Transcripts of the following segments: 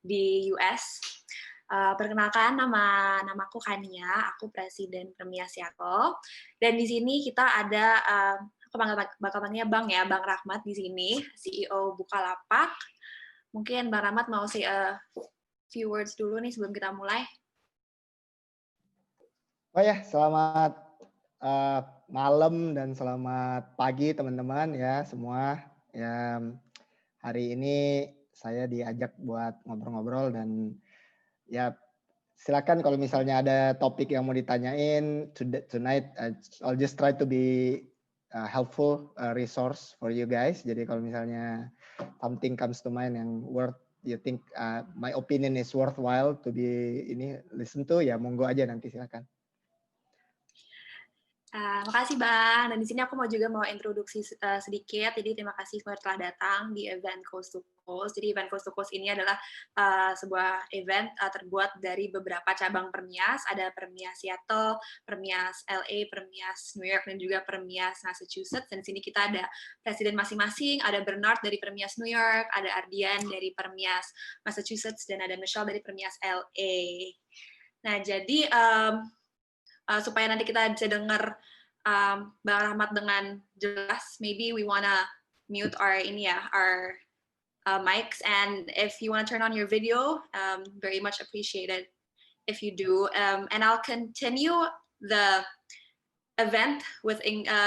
di US. Perkenalkan, namaku Kania, aku Presiden Permia Seattle. Dan di sini kita ada, aku bakal panggilnya Bang ya, Bang Rahmat di sini, CEO Bukalapak. Mungkin Bang Rahmat mau say a few words dulu nih sebelum kita mulai. Oh ya, selamat malam dan selamat pagi teman-teman ya semua. Ya, hari ini saya diajak buat ngobrol-ngobrol dan ya silakan kalau misalnya ada topik yang mau ditanyain tonight. I'll just try to be helpful resource for you guys. Jadi kalau misalnya something comes to mind yang you think my opinion is worthwhile to be listen to, ya monggo aja nanti silakan. Makasih Bang, dan di sini aku juga mau introduksi sedikit. Jadi terima kasih semua telah datang di event Coast to Coast. Jadi event Coast to Coast ini adalah sebuah event terbuat dari beberapa cabang Permias. Ada Permias Seattle, Permias LA, Permias New York, dan juga Permias Massachusetts. Dan di sini kita ada presiden masing-masing, ada Bernard dari Permias New York, ada Ardian dari Permias Massachusetts, dan ada Michelle dari Permias LA. Nah, jadi supaya nanti kita bisa dengar Bang Rahmat dengan jelas, maybe we wanna mute our mics, and if you wanna turn on your video, very much appreciated if you do. And I'll continue the event with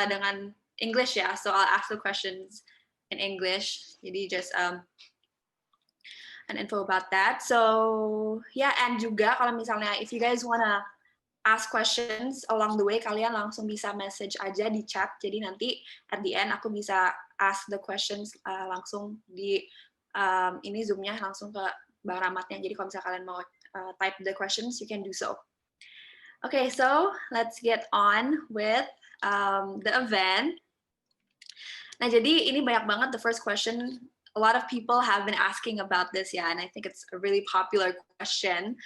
dengan English ya, so I'll ask the questions in English. Jadi just an info about that. So yeah, and juga kalau misalnya if you guys wanna ask questions along the way, kalian langsung bisa message aja di chat. Jadi nanti at the end aku bisa ask the questions langsung di ini Zoom-nya langsung ke Bang Rahmatnya. Jadi kalau misalnya kalian mau type the questions, you can do so. Okay, so let's get on with the event. Nah, jadi ini banyak banget the first question. A lot of people have been asking about this, yeah, and I think it's a really popular question.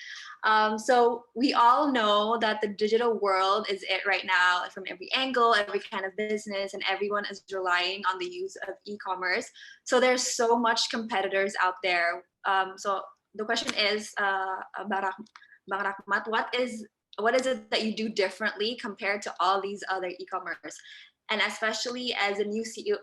So we all know that the digital world is it right now from every angle, every kind of business, and everyone is relying on the use of e-commerce. So there's so much competitors out there. So the question is, Bang Rahmat, what is it that you do differently compared to all these other e-commerce? And especially as a new CEO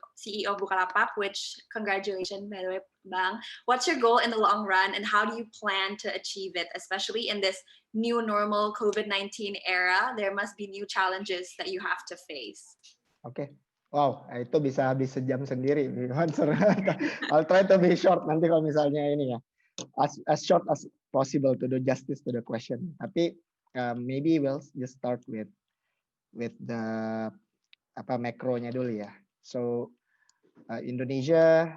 of Bukalapak, which congratulations, by the way, Bang. What's your goal in the long run, and how do you plan to achieve it, especially in this new normal COVID-19 era? There must be new challenges that you have to face. Oke. Wow, itu bisa habis sejam sendiri. I'll try to be short nanti kalau misalnya ini ya. As short as possible to do justice to the question. Tapi maybe we'll just start with the makronya dulu ya. So Indonesia,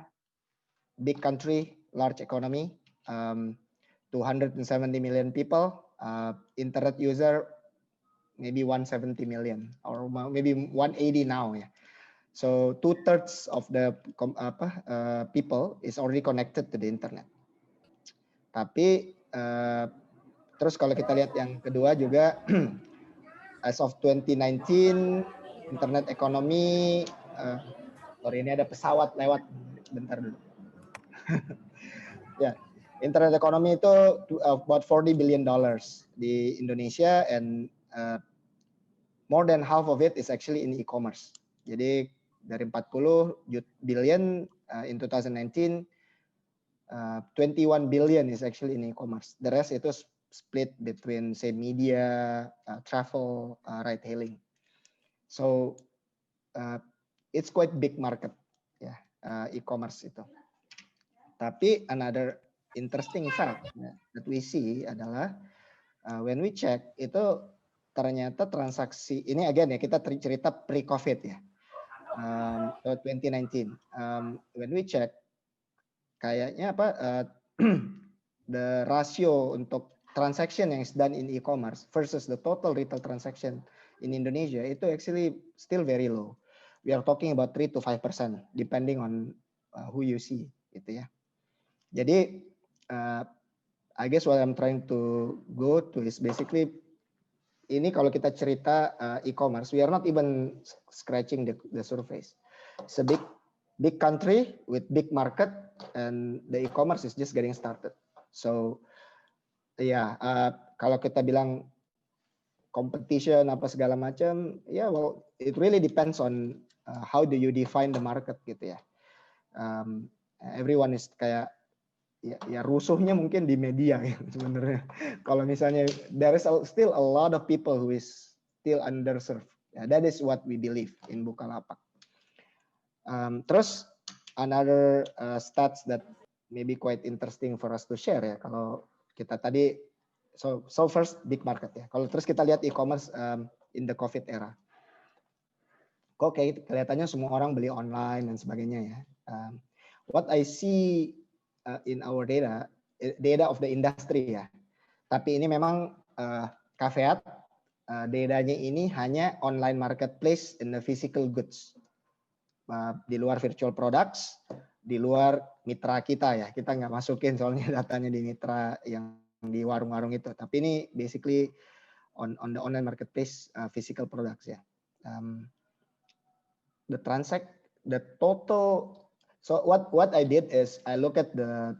big country, large economy, 270 million people, internet user maybe 170 million or maybe 180 now ya. So 2/3 of the people is already connected to the internet. Tapi terus kalau kita lihat yang kedua juga as of 2019 internet ekonomi, sorry ini ada pesawat lewat, bentar dulu. Ya, internet ekonomi itu about $40 billion di Indonesia, and more than half of it is actually in e-commerce. Jadi dari 40 billion in 2019, 21 billion is actually in e-commerce. The rest itu split between say media, travel, ride hailing. So it's quite big market ya, e-commerce itu. Tapi another interesting fact that we see adalah when we check itu ternyata transaksi ini again ya, kita cerita pre-COVID ya, 2019. When we check kayaknya the ratio untuk transaction yang is done in e-commerce versus the total retail transaction in Indonesia itu actually still very low. We are talking about 3 to 5% depending on who you see gitu ya. Jadi I guess what I'm trying to go to is basically ini kalau kita cerita e-commerce, we are not even scratching the surface. It's a big country with big market, and the e-commerce is just getting started. So ya, kalau kita bilang competition apa segala macam, ya well it really depends on how do you define the market gitu ya. Everyone is kayak ya rusuhnya mungkin di media ya sebenarnya. Kalau misalnya there is still a lot of people who is still underserved. That is what we believe in Bukalapak. Terus another stats that maybe quite interesting for us to share ya. Kalau kita tadi so first big market ya. Kalau terus kita lihat e-commerce in the COVID era. Kok kayak kelihatannya semua orang beli online dan sebagainya ya. What I see in our data of the industry ya. Tapi ini memang caveat, datanya ini hanya online marketplace in the physical goods. Di luar virtual products, di luar mitra kita ya. Kita nggak masukin soalnya datanya di mitra yang di warung-warung itu. Tapi ini basically on the online marketplace physical products ya. The total. So what I did is I look at the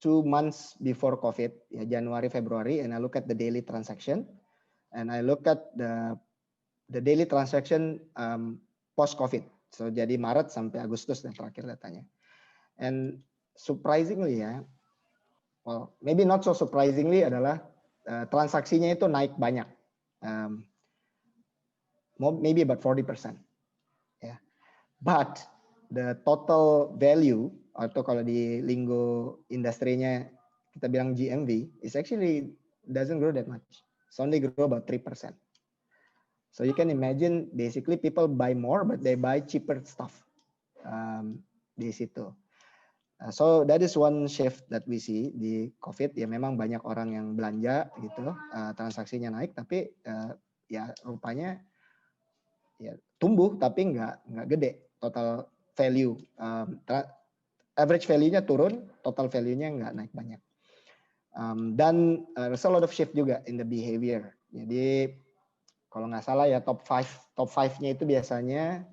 2 months before COVID, ya Januari, Februari, and I look at the daily transaction, and I look at the daily transaction post COVID. So jadi Maret sampai Agustus yang terakhir datanya. And surprisingly ya, well maybe not so surprisingly adalah transaksinya itu naik banyak, maybe about 40%. Yeah. But the total value atau kalau di lingo industrinya kita bilang GMV is actually doesn't grow that much. It's only grow about 3%. So you can imagine basically people buy more but they buy cheaper stuff di situ. So that is one shift that we see di COVID ya, memang banyak orang yang belanja gitu, transaksinya naik tapi ya rupanya ya tumbuh tapi nggak gede total value. Average value-nya turun, total value-nya nggak naik banyak. Dan there's a lot of shift juga in the behavior. Jadi kalau nggak salah ya top 5-nya itu biasanya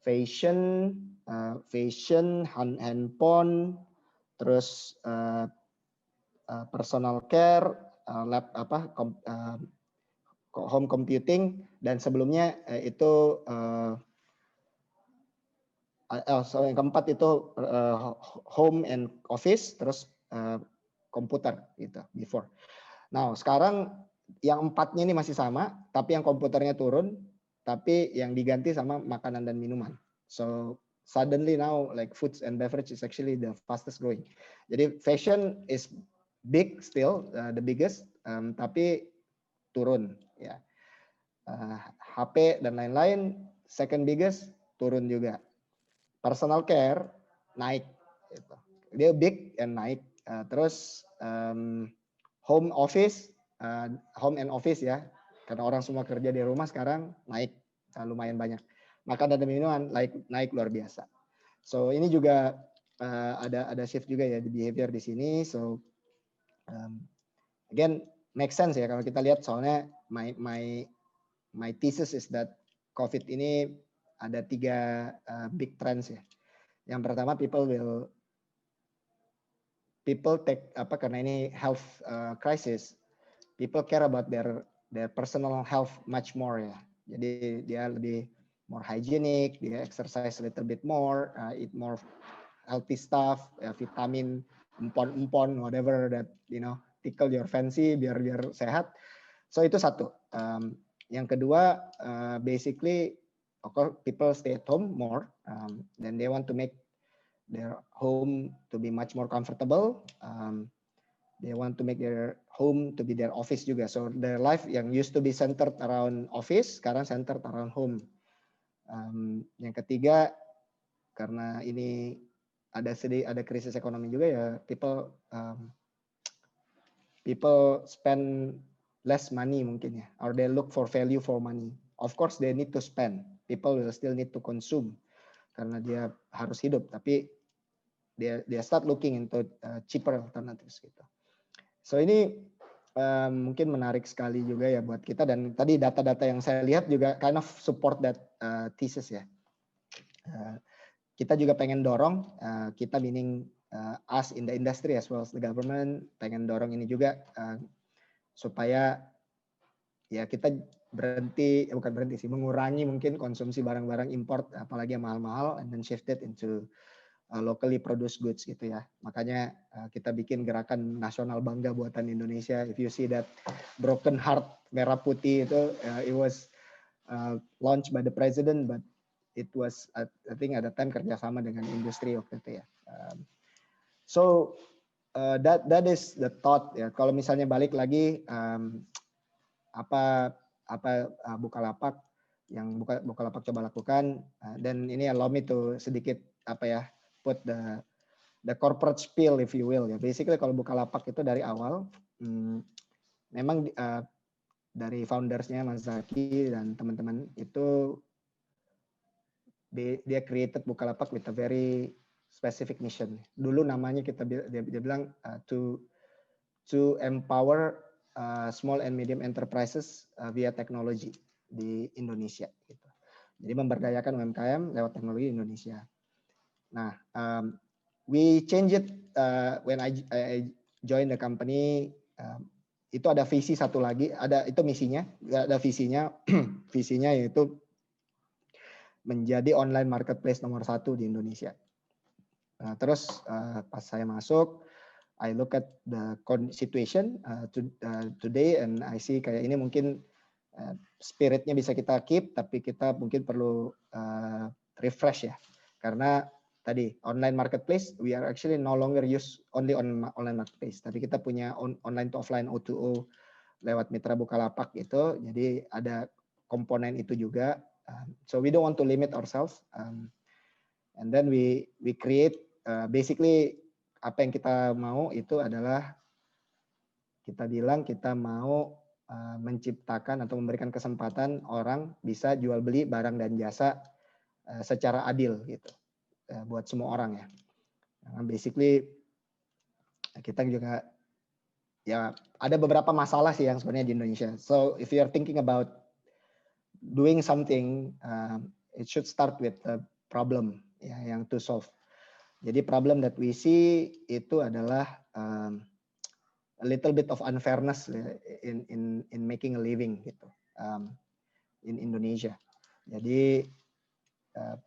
fashion, handphone, terus personal care, home computing, dan sebelumnya itu so yang keempat itu home and office, terus komputer gitu before. Nah sekarang yang 4-nya ini masih sama, tapi yang komputernya turun, tapi yang diganti sama makanan dan minuman. So suddenly now like foods and beverage is actually the fastest growing. Jadi fashion is big still, the biggest, tapi turun ya. HP dan lain-lain second biggest turun juga. Personal care naik, gitu. Dia big and naik. Terus home and office ya, karena orang semua kerja di rumah sekarang naik lumayan banyak. Makanan dan minuman naik luar biasa. So ini juga ada shift juga ya di behavior di sini. So again make sense ya kalau kita lihat, soalnya my thesis is that COVID ini ada 3 big trends ya. Yang pertama people take karena ini health crisis, people care about their personal health much more ya. Jadi dia lebih more hygienic, dia exercise a little bit more, eat more healthy stuff, vitamin, empon, whatever that tickle your fancy biar sehat. So itu satu. Yang kedua basically people stay at home more, then they want to make their home to be much more comfortable. They want to make their home to be their office juga. So their life yang used to be centered around office, sekarang centered around home. Yang ketiga, karena ini ada krisis ekonomi juga ya, people spend less money mungkin ya, or they look for value for money. Of course they need to spend. People will still need to consume karena dia harus hidup, tapi dia start looking into cheaper alternatives gitu. So ini mungkin menarik sekali juga ya buat kita, dan tadi data-data yang saya lihat juga kind of support that thesis ya. Kita juga pengen dorong, kita meaning us in the industry as well as the government pengen dorong ini juga supaya ya kita bukan berhenti sih, mengurangi mungkin konsumsi barang-barang import apalagi yang mahal-mahal and then shifted into locally produced goods gitu ya. Makanya kita bikin gerakan nasional bangga buatan Indonesia. If you see that broken heart merah putih itu, it was launched by the president, but it was I think at the time kerjasama dengan industri waktu itu ya. So that is the thought ya. Kalau misalnya balik lagi apa Bukalapak yang Bukalapak coba lakukan, dan ini allow me to sedikit put the corporate spiel if you will ya. Basically kalau Bukalapak itu dari awal memang dari foundersnya Mas Zaki dan teman-teman itu dia created Bukalapak with a very specific mission. Dulu namanya dia bilang to empower small and medium enterprises via technology di Indonesia gitu. Jadi memberdayakan UMKM lewat teknologi Indonesia. Nah, we change it when I join the company. Itu ada visi satu lagi, itu misinya, ada visinya, visinya yaitu menjadi online marketplace nomor 1 di Indonesia. Terus pas saya masuk, I look at the situation today and I see kayak ini mungkin spiritnya bisa kita keep, tapi kita mungkin perlu refresh ya. Karena tadi online marketplace, we are actually no longer use only on online marketplace, tapi kita punya online to offline O2O lewat mitra Bukalapak itu, jadi ada komponen itu juga. So we don't want to limit ourselves, and then we create basically apa yang kita mau itu adalah kita bilang kita mau menciptakan atau memberikan kesempatan orang bisa jual beli barang dan jasa secara adil gitu buat semua orang ya. Basically kita juga ya ada beberapa masalah sih yang sebenarnya di Indonesia. So if you are thinking about doing something, it should start with a problem ya yang to solve. Jadi problem that we see itu adalah a little bit of unfairness in making a living gitu in Indonesia. Jadi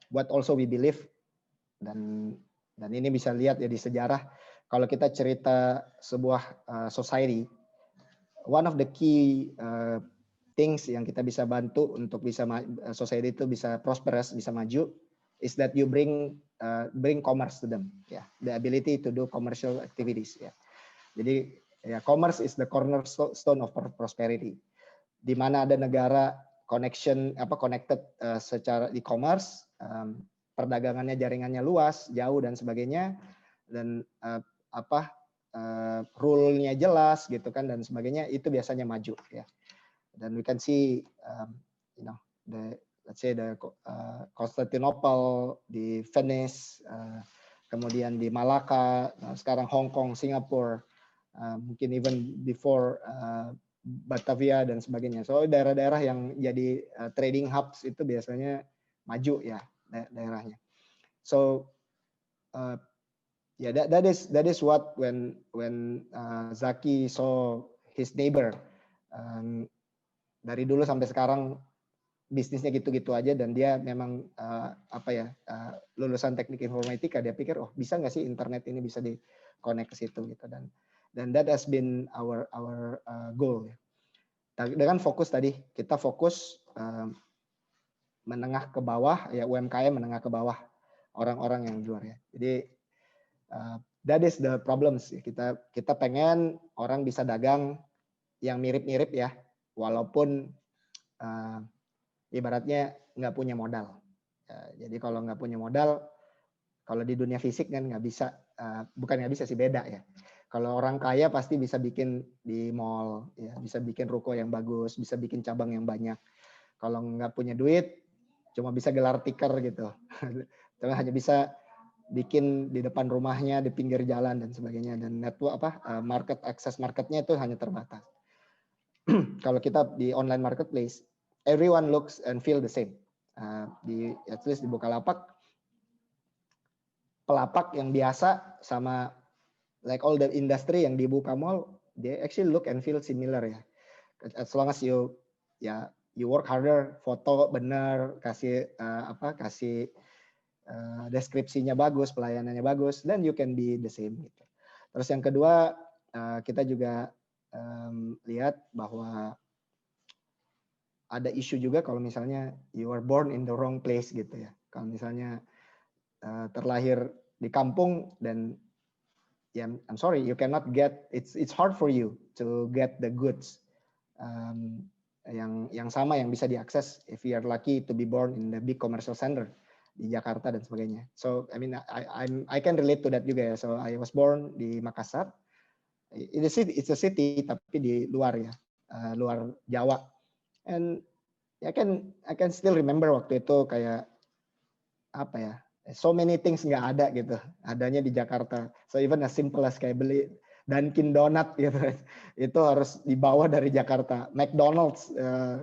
what also we believe dan ini bisa lihat ya di sejarah kalau kita cerita sebuah society, one of the key things yang kita bisa bantu untuk bisa society itu bisa prosperous, bisa maju is that you bring commerce to them, yeah, the ability to do commercial activities, ya. Jadi ya commerce is the cornerstone of prosperity. Di mana ada negara connected secara e-commerce, perdagangannya jaringannya luas, jauh dan sebagainya, dan rule-nya jelas gitu kan dan sebagainya, itu biasanya maju ya. Dan we can see let's say the Constantinople, di Venice, kemudian di Malacca, sekarang Hong Kong, Singapura, mungkin even before Batavia dan sebagainya. So daerah-daerah yang jadi trading hubs itu biasanya maju ya daerahnya. So yeah, that is what when Zaki saw his neighbor, dari dulu sampai sekarang bisnisnya gitu-gitu aja dan dia memang lulusan teknik informatika, dia pikir bisa nggak sih internet ini bisa di connect ke situ gitu dan that has been our goal ya. Dengan fokus tadi kita fokus menengah ke bawah ya, UMKM menengah ke bawah, orang-orang yang di luar ya. Jadi that is the problems. Kita pengen orang bisa dagang yang mirip-mirip ya, walaupun ibaratnya nggak punya modal. Jadi kalau nggak punya modal, kalau di dunia fisik kan nggak bisa, bukan nggak bisa sih, beda ya. Kalau orang kaya pasti bisa bikin di mall, ya, bisa bikin ruko yang bagus, bisa bikin cabang yang banyak. Kalau nggak punya duit, cuma bisa gelar tikar gitu. Cuma hanya bisa bikin di depan rumahnya, di pinggir jalan dan sebagainya. Dan network access marketnya itu hanya terbatas. Kalau kita di online marketplace, everyone looks and feel the same. At least di Bukalapak, Bukalapak yang biasa sama like all the industry yang dibuka mall, they actually look and feel similar ya. As long as you you work harder, foto benar, kasih kasih deskripsinya bagus, pelayanannya bagus, then you can be the same gitu. Terus yang kedua, kita juga lihat bahwa ada isu juga kalau misalnya you are born in the wrong place gitu ya. Kalau misalnya terlahir di kampung dan ya I'm sorry, you cannot get, it's hard for you to get the goods yang sama yang bisa diakses if you are lucky to be born in the big commercial center di Jakarta dan sebagainya. So I mean I can relate to that juga ya. So I was born di Makassar. It's a city tapi di luar ya, luar Jawa. And I can still remember waktu itu kayak apa ya, so many things nggak ada gitu, adanya di Jakarta. So even as simple as kayak beli Dunkin Donut gitu, itu harus dibawa dari Jakarta. McDonald's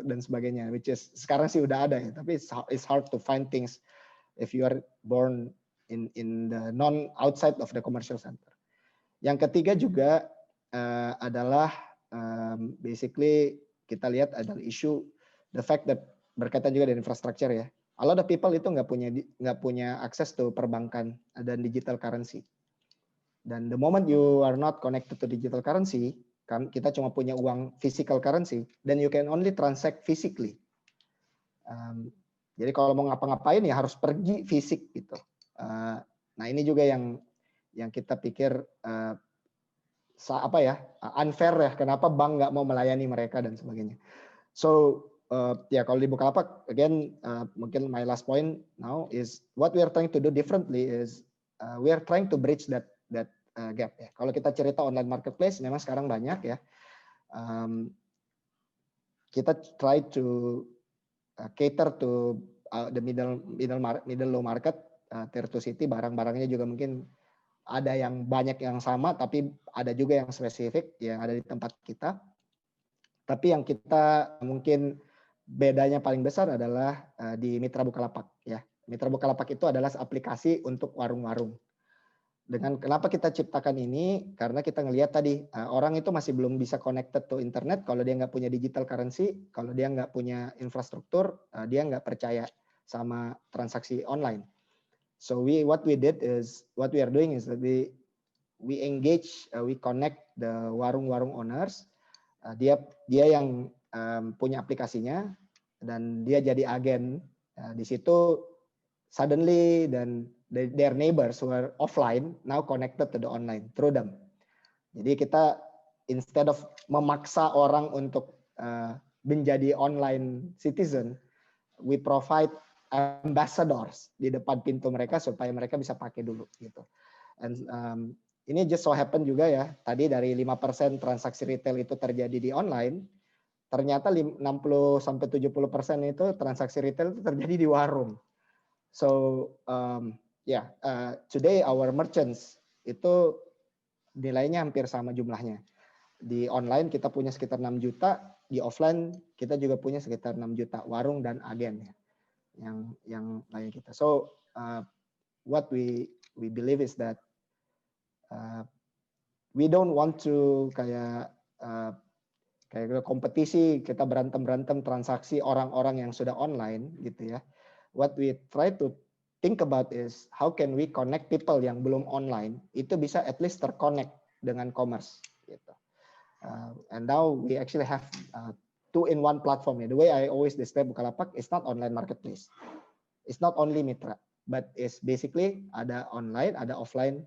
dan sebagainya, which is sekarang sih udah ada ya, tapi it's hard to find things if you are born in the non outside of the commercial center. Yang ketiga juga adalah basically kita lihat adalah isu the fact that berkaitan juga dengan infrastructure ya. A lot of people itu nggak punya akses to perbankan dan digital currency. Dan the moment you are not connected to digital currency, kita cuma punya uang physical currency, then you can only transact physically. Jadi kalau mau ngapa-ngapain ya harus pergi fisik gitu. Nah ini juga yang kita pikir unfair ya, kenapa bank nggak mau melayani mereka dan sebagainya. So kalau di Bukalapak again, mungkin my last point now is what we are trying to do differently is we are trying to bridge that gap ya. Kalau kita cerita online marketplace memang sekarang banyak ya. Kita try to cater to the middle low market, tier 2 city, barang-barangnya juga mungkin ada yang banyak yang sama tapi ada juga yang spesifik yang ada di tempat kita. Tapi yang kita mungkin bedanya paling besar adalah di Mitra Bukalapak ya. Mitra Bukalapak itu adalah aplikasi untuk warung-warung. Dengan kenapa kita ciptakan ini? Karena kita ngelihat tadi orang itu masih belum bisa connected to internet kalau dia nggak punya digital currency, kalau dia nggak punya infrastruktur, dia nggak percaya sama transaksi online. So what we are doing is that we engage, we connect the warung-warung owners. Dia yang punya aplikasinya dan dia jadi agen di situ. Suddenly dan their neighbors who are offline now connected to the online through them. Jadi kita instead of memaksa orang untuk menjadi online citizen, we provide ambassadors di depan pintu mereka supaya mereka bisa pakai dulu gitu. And ini just so happen juga ya, tadi dari 5% transaksi retail itu terjadi di online, ternyata 60-70% itu transaksi retail itu terjadi di warung. So today our merchants itu nilainya hampir sama jumlahnya. Di online kita punya sekitar 6 juta, di offline kita juga punya sekitar 6 juta warung dan agen ya, yang lain kita. So what we believe is that we don't want to kayak kompetisi, kita berantem transaksi orang-orang yang sudah online gitu ya. What we try to think about is how can we connect people yang belum online itu bisa at least terconnect dengan commerce gitu. And now we actually have 2-in-1 platform. The way I always describe Bukalapak is not online marketplace. It's not only Mitra, but it's basically ada online, ada offline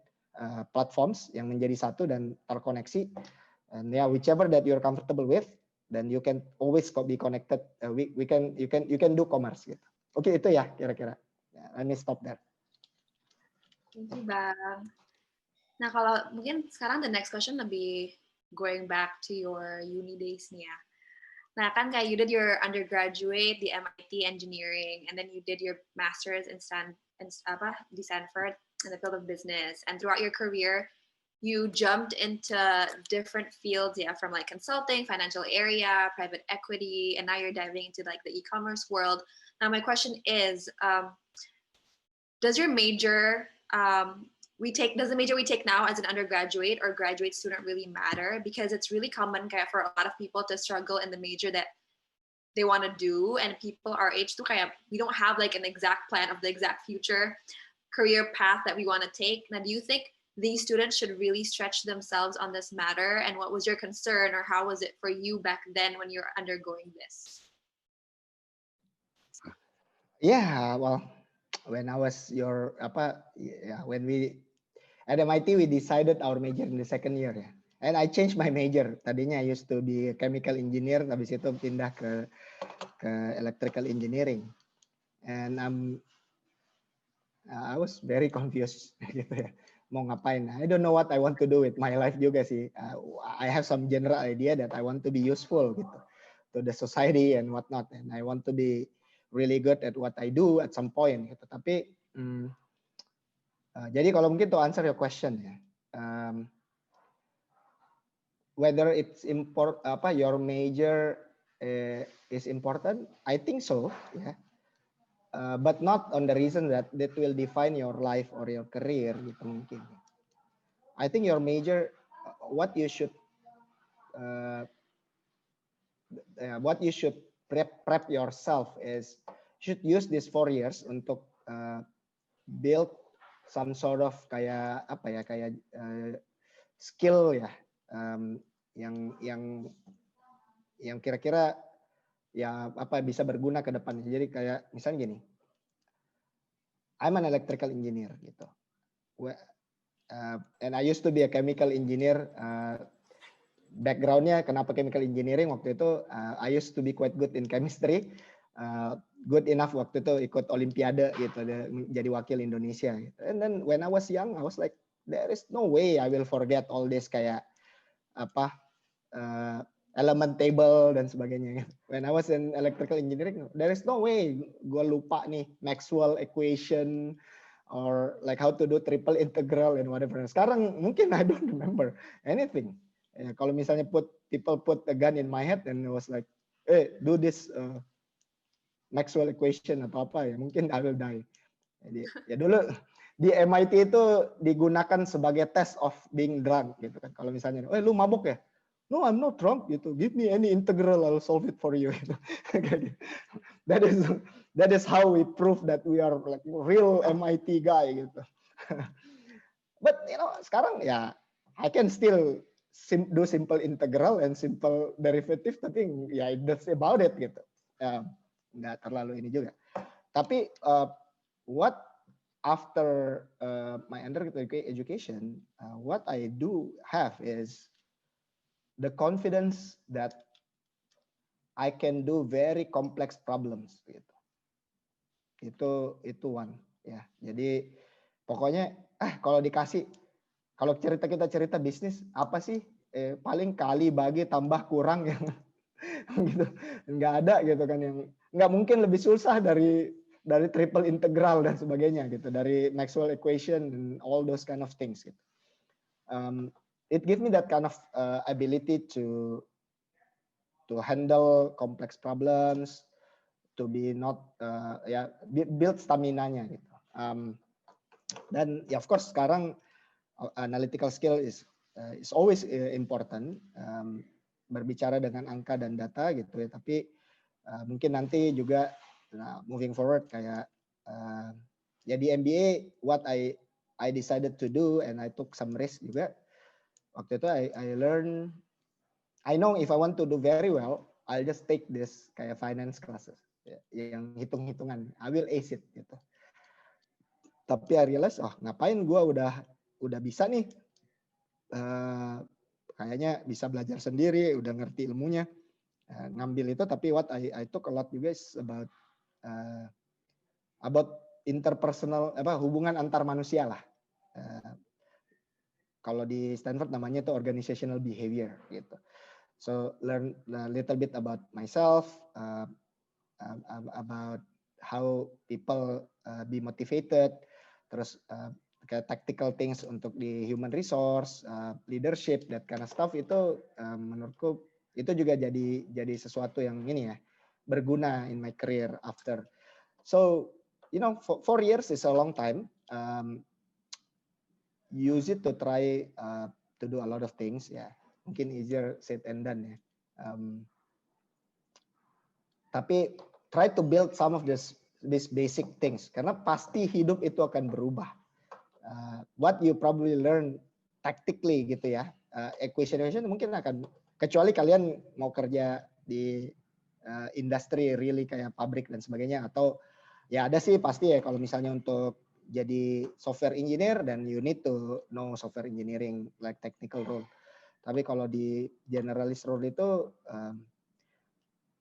platforms yang menjadi satu dan terkoneksi. And whichever that you're comfortable with, then you can always be connected. You can do commerce gitu. Oke, itu ya kira-kira. Let me stop there. Thank you, Bang. Nah, kalau mungkin sekarang the next question lebih going back to your uni days nih ya. Nah, kan kayak you did your undergraduate di MIT Engineering, and then you did your master's di Stanford in the field of business. And throughout your career, you jumped into different fields, from like consulting, financial area, private equity, and now you're diving into like the e-commerce world. Now, my question is, does your major does the major we take now as an undergraduate or graduate student really matter? Because it's really common kayak for a lot of people to struggle in the major that they want to do, and people our age tuh kayak we don't have like an exact plan of the exact future career path that we want to take. Now, do you think these students should really stretch themselves on this matter? And what was your concern, or how was it for you back then when you're undergoing this? Yeah, well, when I was when we at MIT we decided our major in the second year ya. And I changed my major. Tadinya I used to be a chemical engineer, habis itu pindah ke electrical engineering. And I was very confused gitu ya. Mau ngapain? I don't know what I want to do with my life juga sih. I have some general idea that I want to be useful gitu to the society and whatnot, and I want to be really good at what I do at some point gitu. Tapi jadi kalau mungkin to answer your question ya, whether it's your major is important, I think so ya. But not on the reason that will define your life or your career gitu mungkin. I think your major, what you should prep yourself is you should use these 4 years untuk build some sort of kayak skill ya, yang kira-kira ya bisa berguna ke depan. Jadi kayak misalnya gini, I'm an electrical engineer gitu, and I used to be a chemical engineer. Backgroundnya kenapa chemical engineering waktu itu, I used to be quite good in chemistry, good enough waktu itu ikut olimpiade gitu, jadi wakil Indonesia gitu. And then when I was young, I was like, there is no way I will forget all this kayak element table dan sebagainya. When I was in electrical engineering, there is no way gue lupa nih Maxwell equation or like how to do triple integral and whatever. Sekarang mungkin I don't remember anything. Ya, kalau misalnya people put a gun in my head and it was like, do this Maxwell equation atau apa ya, mungkin I will die. Jadi ya dulu di MIT itu digunakan sebagai test of being drunk gitu kan. Kalau misalnya, lu mabuk ya? No, I'm not drunk gitu. Give me any integral, I'll solve it for you. Gitu. That is how we prove that we are like real MIT guy gitu. But sekarang ya I can still do simple integral and simple derivative, tapi ya that's about it gitu. Nggak terlalu ini juga. Tapi what after my undergraduate education, what I do have is the confidence that I can do very complex problems gitu. Itu one ya. Jadi pokoknya kalau kita cerita bisnis apa sih, paling kali bagi tambah kurang yang gitu, nggak ada gitu kan, yang nggak mungkin lebih susah dari triple integral dan sebagainya gitu, dari Maxwell equation and all those kind of things gitu. It gives me that kind of ability to handle complex problems, to be not build stamina-nya gitu. Dan ya of course sekarang analytical skill is always important, berbicara dengan angka dan data gitu ya. Tapi mungkin nanti juga moving forward kayak ya di MBA what I decided to do and I took some risk juga. Waktu itu I know if I want to do very well, I'll just take this kayak finance classes ya, yang hitung-hitungan. I will ace it gitu. Tapi I realize ngapain gue udah bisa nih, kayaknya bisa belajar sendiri, udah ngerti ilmunya, ngambil itu. Tapi what I took a lot juga is about interpersonal, hubungan antar manusia lah. Kalau di Stanford namanya itu organizational behavior gitu. So learn a little bit about myself, about how people be motivated, terus kayak tactical things untuk di human resource, leadership, that kind of stuff. Itu menurutku itu juga jadi sesuatu yang ini ya, berguna in my career after. So 4 years is a long time. use it to try to do a lot of things ya. Mungkin easier said and done ya. Tapi try to build some of these basic things karena pasti hidup itu akan berubah. What you probably learn tactically gitu ya, equation mungkin akan, kecuali kalian mau kerja di industri really kayak pabrik dan sebagainya, atau ya ada sih pasti ya kalau misalnya untuk jadi software engineer dan you need to know software engineering like technical role. Tapi kalau di generalist role itu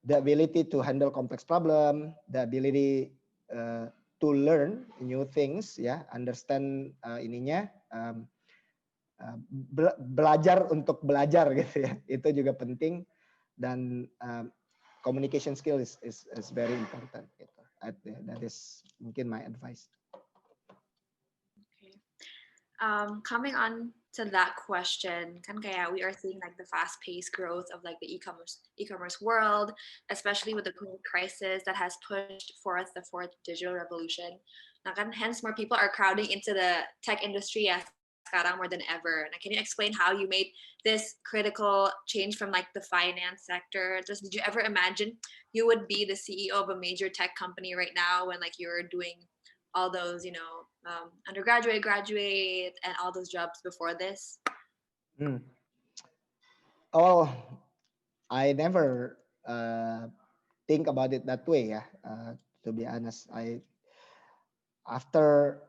the ability to handle complex problem, the ability to learn new things, ya, understand ininya, belajar untuk belajar gitu ya, itu juga penting, dan communication skill is very important. Gitu. That is mungkin my advice. Okay. Coming on to that question, kan kayak we are seeing like the fast-paced growth of like the e-commerce world, especially with the COVID crisis that has pushed forth the fourth digital revolution. Nah kan, hence more people are crowding into the tech industry ya sekarang more than ever. Now, can you explain how you made this critical change from like the finance sector? Just did you ever imagine you would be the CEO of a major tech company right now when like you're doing all those, you know, undergraduate, graduate, and all those jobs before this? Oh, I never think about it that way ya. To be honest, after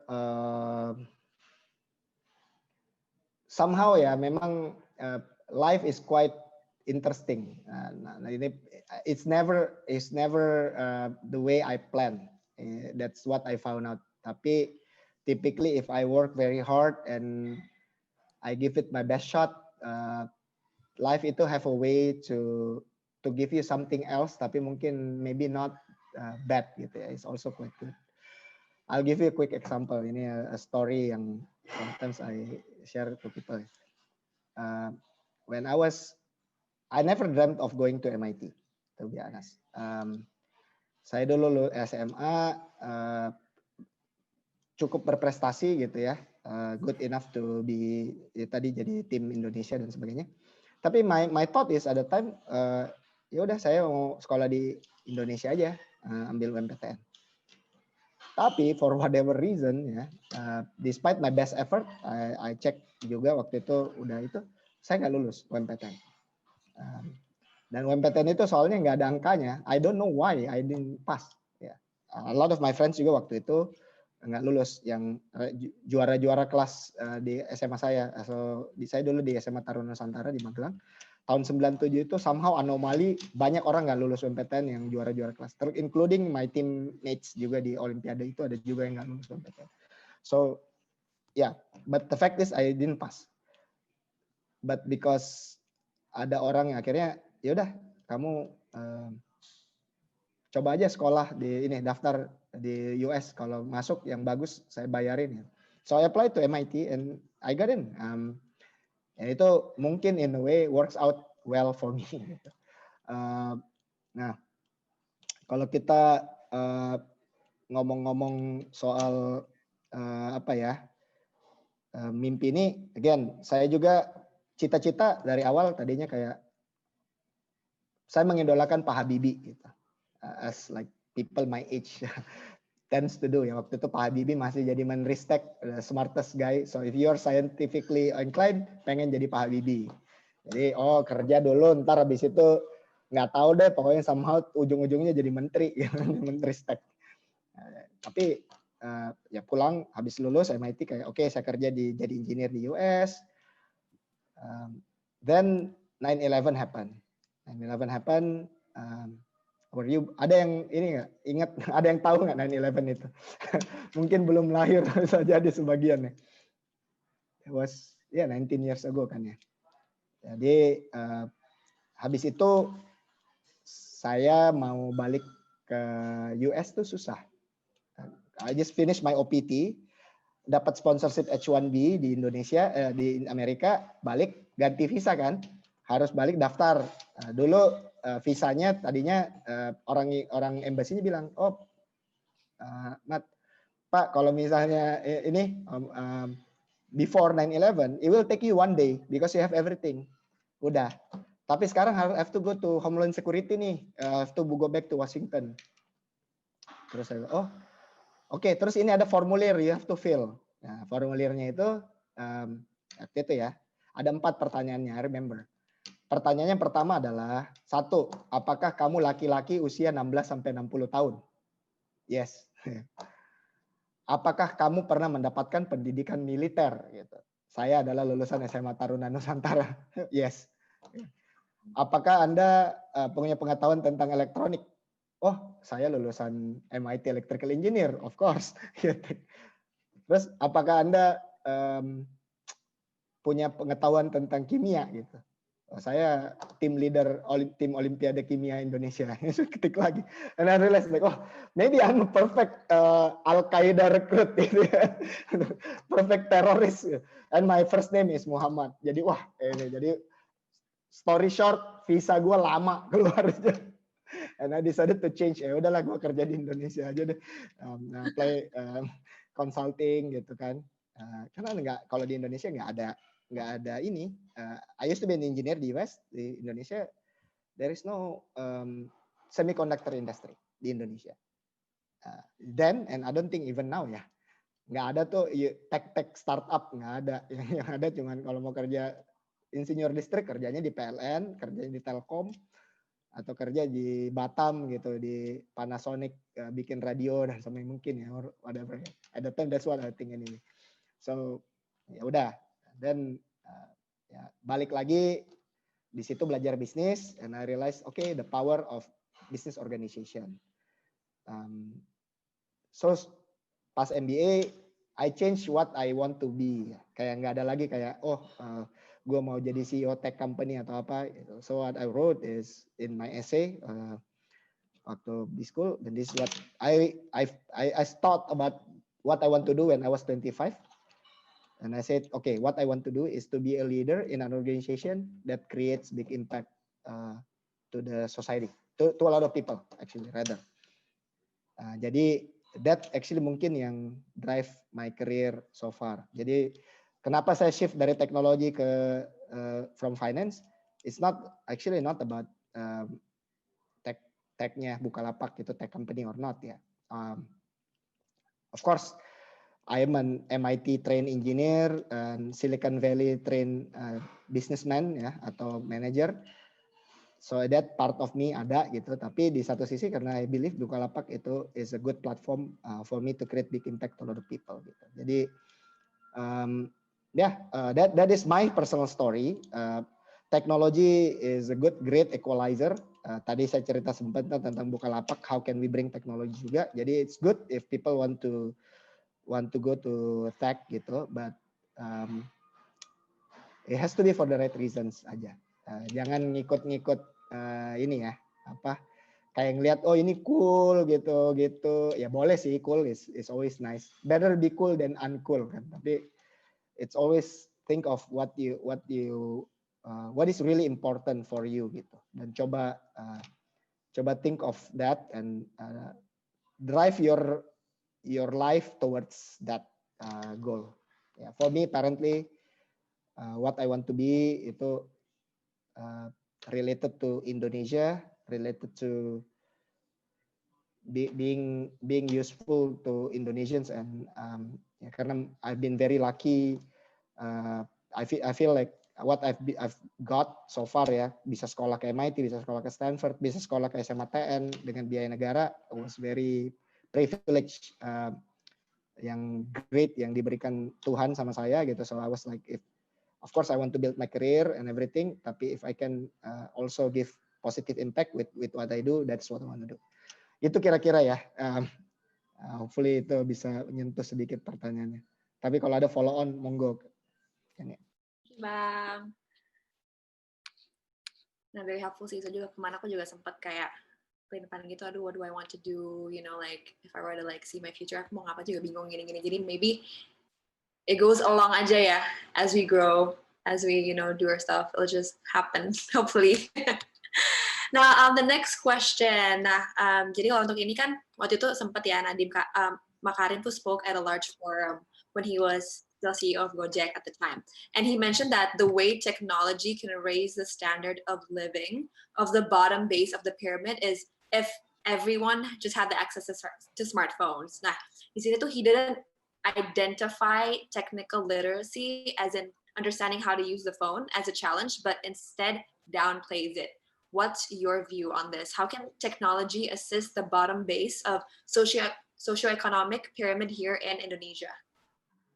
somehow ya memang life is quite interesting. It's never the way I plan. That's what I found out. Tapi typically if I work very hard and I give it my best shot, life itu have a way to give you something else. Tapi mungkin maybe not bad gitu ya. It's also quite good. I'll give you a quick example. Ini a story yang sometimes I share to people. When I never dreamt of going to MIT, to be honest. Saya dulu SMA cukup berprestasi gitu ya, good enough to be ya, tadi jadi tim Indonesia dan sebagainya. Tapi my thought is at the time, ya udah saya mau sekolah di Indonesia aja, ambil UMPTN. Tapi for whatever reason ya, despite my best effort, I check juga waktu itu saya nggak lulus UMPTN. Dan UMPTN itu soalnya nggak ada angkanya. I don't know why I didn't pass. Ya. A lot of my friends juga waktu itu nggak lulus, yang juara-juara kelas di SMA saya. Saya dulu di SMA Taruna Nusantara di Magelang. Tahun 97 itu somehow anomali, banyak orang nggak lulus UMPTN yang juara-juara kelas. Including my teammates juga di Olimpiade itu ada juga yang nggak lulus UMPTN. So, yeah, but the fact is I didn't pass. But because ada orang yang akhirnya, yaudah kamu coba aja sekolah di ini, daftar di US, kalau masuk yang bagus saya bayarin. Ya. So I applied to MIT and I got in. Ya itu mungkin in a way works out well for me. Nah, kalau kita ngomong-ngomong soal mimpi ini, again, saya juga cita-cita dari awal tadinya kayak saya mengidolakan Pak Habibie gitu, as like people my age tends to do ya. Waktu itu Pak Habibie masih jadi Menristek, the smartest guy. So if you're scientifically inclined, pengen jadi Pak Habibie. Jadi kerja dulu, ntar habis itu nggak tahu deh, pokoknya somehow ujung-ujungnya jadi menteri, Menristek. Tapi ya pulang habis lulus MIT kayak oke, saya kerja jadi engineer di US. Then 9/11 happened. 9/11 happened. Ada yang ini nggak ingat? Ada yang tahu nggak 9/11 itu? Mungkin belum lahir bisa jadi sebagian ya. It was 19 years ago kan ya. Jadi habis itu saya mau balik ke US tuh susah. I just finished my OPT, dapat sponsorship H1B di Indonesia, di Amerika, balik ganti visa kan, harus balik daftar. Dulu visanya tadinya orang embassy-nya bilang, Mat, Pak, kalau misalnya ini before 9/11, it will take you 1 day because you have everything. Udah. Tapi sekarang have to go to Homeland Security nih, have to go back to Washington. Terus saya, oh, oke. Terus ini ada formulir you have to fill. Nah, formulirnya itu ya. Ada 4 pertanyaannya, I remember. Pertanyaan yang pertama adalah, 1, apakah kamu laki-laki usia 16 sampai 60 tahun? Yes. Apakah kamu pernah mendapatkan pendidikan militer? Gitu. Saya adalah lulusan SMA Taruna Nusantara. Yes. Apakah Anda punya pengetahuan tentang elektronik? Oh, saya lulusan MIT Electrical Engineer, of course. Terus, apakah Anda punya pengetahuan tentang kimia? Gitu. Oh, saya tim leader tim Olimpiade Kimia Indonesia. Ketik lagi. And I realized like, oh, maybe I'm a perfect Al-Qaeda recruit. Gitu ya. Perfect terrorist. And my first name is Muhammad. Jadi wah, ini jadi story short, visa gue lama keluarnya. And I decided to change. Ya udahlah, gue kerja di Indonesia aja deh. Play consulting gitu kan. Karena kalau di Indonesia nggak ada ini. I used to be an engineer di US, di Indonesia. There is no semiconductor industry di Indonesia. Then, and I don't think even now ya, nggak ada tuh tech startup, nggak ada. Yang ada cuman kalau mau kerja insinyur listrik kerjanya di PLN, kerjanya di Telkom, atau kerja di Batam gitu, di Panasonic, bikin radio dan sampai mungkin ya, or whatever. At the time that's what I think anyway. So ya udah, dan ya balik lagi di situ belajar bisnis, and I realize okay, the power of business organization. So pas MBA I change what I want to be. Kayak nggak ada lagi kayak gue mau jadi CEO tech company atau apa. So what I wrote is in my essay waktu di school, and this is what I thought about what I want to do when I was 25. And I said, okay, what I want to do is to be a leader in an organization that creates big impact to the society, to a lot of people actually rather. Jadi that actually mungkin yang drive my career so far. Jadi kenapa saya shift dari teknologi ke from finance? It's not about tech-nya Bukalapak itu tech company or not ya. Of course, I am an MIT trained engineer and Silicon Valley trained businessman ya atau manager. So that part of me ada gitu. Tapi di satu sisi karena I believe Bukalapak itu is a good platform for me to create big impact to other people gitu. Jadi that is my personal story. Technology is a great equalizer. Tadi saya cerita sempat tentang Bukalapak, how can we bring technology juga. Jadi it's good if people want to go to tech gitu, but it has to be for the right reasons aja. Jangan ngikut-ngikut ini ya, kayak ngelihat oh ini cool gitu ya, boleh sih, cool is always nice, better be cool than uncool kan, tapi it's always think of what is really important for you gitu, dan coba think of that and drive your life towards that goal. Yeah, for me apparently what I want to be itu related to Indonesia, related to being useful to Indonesians, and ya, karena I've been very lucky. I feel like what I've got so far ya, bisa sekolah ke MIT, bisa sekolah ke Stanford, bisa sekolah ke SMATN dengan biaya negara, was very privilege yang great yang diberikan Tuhan sama saya gitu. So I was like, of course I want to build my career and everything, tapi if I can also give positive impact with what I do, that's what I want to do. Itu kira-kira ya. Hopefully itu bisa menyentuh sedikit pertanyaannya. Tapi kalau ada follow on, monggo. Bang. Nah, very helpful sih. So juga kemana aku juga sempat kayak plan gitu, aduh, what do I want to do, you know, like if I were to like see my future, aku mau ngapa juga bingung gini-gini. Jadi maybe it goes along aja ya, as we grow, as we, you know, do our stuff, it'll just happen, hopefully. Nah, the next question. Nah, jadi kalau untuk ini kan waktu itu sempat ya Nadiem Makarim tuh spoke at a large forum when he was still CEO of Gojek at the time. And he mentioned that the way technology can raise the standard of living of the bottom base of the pyramid is if everyone just had the access to smartphones. Nah, di sini tuh he didn't identify technical literacy as in understanding how to use the phone as a challenge, but instead downplays it. What's your view on this? How can technology assist the bottom base of socioeconomic pyramid here in Indonesia?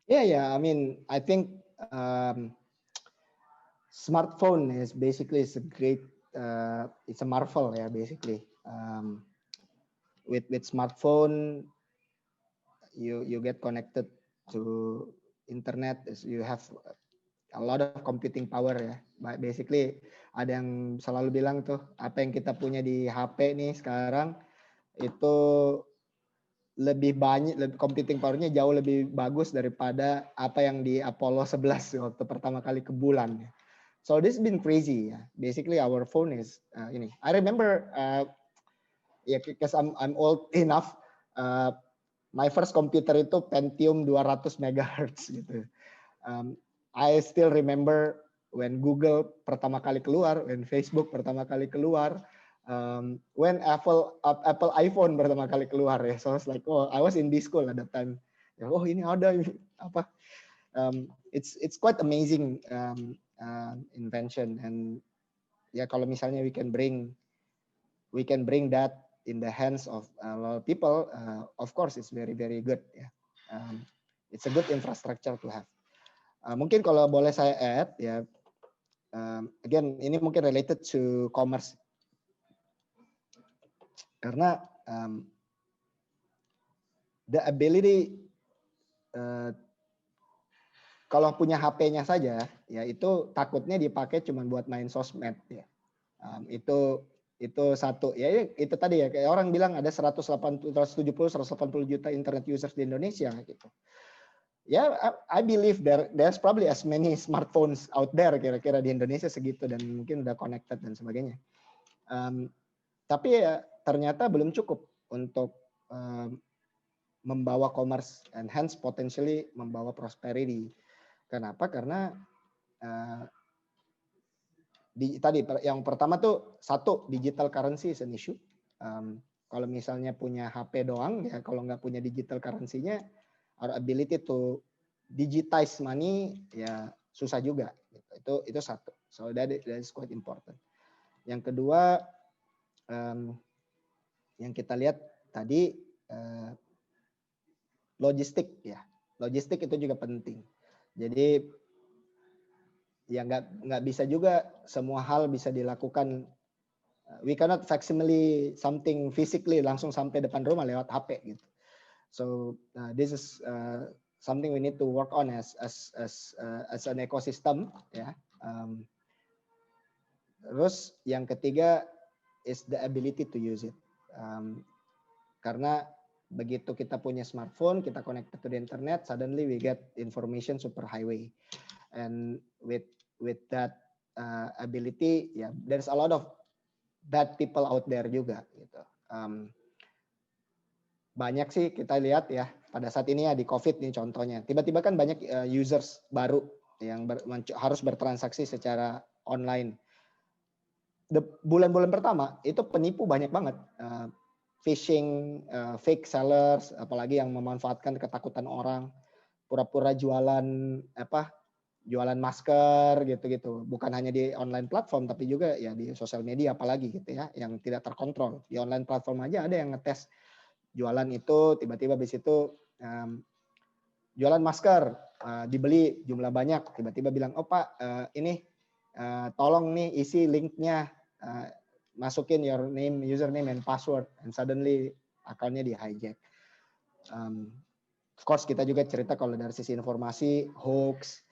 Yeah. I mean, I think smartphone is basically it's a great, it's a marvel, yeah, basically. With smartphone, you get connected to internet, you have a lot of computing power ya. Basically ada yang selalu bilang tuh apa yang kita punya di HP nih sekarang itu lebih banyak, computing powernya jauh lebih bagus daripada apa yang di Apollo 11 waktu pertama kali ke bulan. So this has been crazy ya. Basically our phone is ini. I remember because I'm old enough. My first computer itu Pentium 200 MHz gitu. I still remember when Google pertama kali keluar, when Facebook pertama kali keluar, when Apple iPhone pertama kali keluar ya. So I was like, oh, I was in B-school at that time. Ya, oh ini ada apa? It's quite amazing invention, and ya kalau misalnya we can bring that in the hands of a lot of people, of course it's very very good ya. It's a good infrastructure to have. Mungkin kalau boleh saya add ya, again ini mungkin related to commerce karena the ability kalau punya HP-nya saja ya itu takutnya dipakai cuma buat main sosmed ya. Itu satu ya, itu tadi ya kayak orang bilang ada 170 180 juta internet users di Indonesia gitu. Ya, I believe there's probably as many smartphones out there kira-kira di Indonesia segitu dan mungkin udah connected dan sebagainya. Tapi ya ternyata belum cukup untuk membawa commerce and hence potentially membawa prosperity. Kenapa? Karena tadi yang pertama tuh satu, digital currency is an issue. Kalau misalnya punya HP doang ya, kalau nggak punya digital currency-nya, our ability to digitize money ya susah juga. Itu satu. So that is quite important. Yang kedua, yang kita lihat tadi logistik ya. Logistik itu juga penting. Jadi ya nggak bisa juga semua hal bisa dilakukan. We cannot facsimile something physically langsung sampai depan rumah lewat HP gitu. So this is something we need to work on as an ecosystem ya. Terus yang ketiga is the ability to use it. Karena begitu kita punya smartphone, kita connected to the internet, suddenly we get information super highway. And with that ability, ya, there's a lot of bad people out there juga gitu. Banyak sih kita lihat ya pada saat ini ya di COVID nih contohnya. Tiba-tiba kan banyak users baru yang harus bertransaksi secara online. Bulan-bulan pertama itu penipu banyak banget. Phishing, fake sellers, apalagi yang memanfaatkan ketakutan orang, pura-pura jualan jualan masker gitu-gitu. Bukan hanya di online platform tapi juga ya di sosial media apalagi gitu ya, yang tidak terkontrol. Di online platform aja ada yang ngetes jualan itu, tiba-tiba habis itu jualan masker, dibeli jumlah banyak, tiba-tiba bilang, oh Pak ini tolong nih isi linknya, masukin your name, username and password, and suddenly akunnya di hijack. Of course kita juga cerita kalau dari sisi informasi, hoax,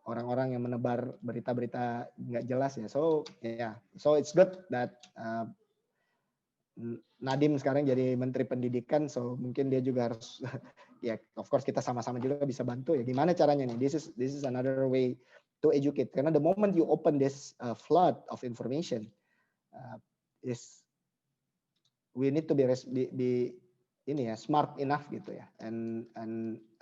orang-orang yang menebar berita-berita nggak jelas ya. So it's good that Nadiem sekarang jadi Menteri Pendidikan, so mungkin dia juga harus ya, of course kita sama-sama juga bisa bantu ya. Gimana caranya nih? This is another way to educate. Karena the moment you open this flood of information, we need to be ini ya smart enough gitu ya. And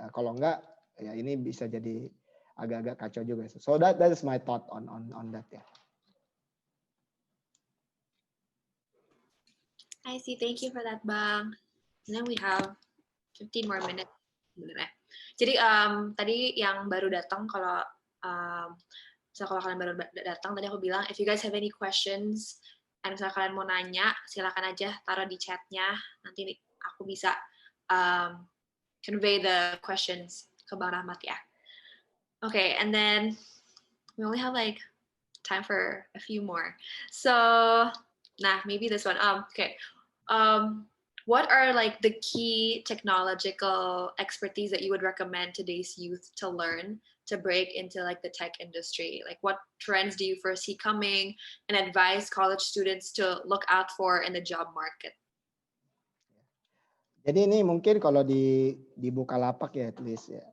kalau enggak ya ini bisa jadi agak-agak kacau juga. So that is my thought on that ya. I see. Thank you for that, Bang. And then we have 15 more minutes sebenarnya. Jadi tadi yang baru datang kalau kalian baru datang tadi aku bilang if you guys have any questions and misalnya kalian mau nanya silakan aja taruh di chatnya nanti aku bisa convey the questions ke Bang Rahmat ya. Okay, and then we only have like time for a few more. So, maybe this one. Okay. What are like the key technological expertise that you would recommend today's youth to learn to break into like the tech industry? Like what trends do you foresee coming and advise college students to look out for in the job market? Jadi ini mungkin kalau di Bukalapak ya, at least ya.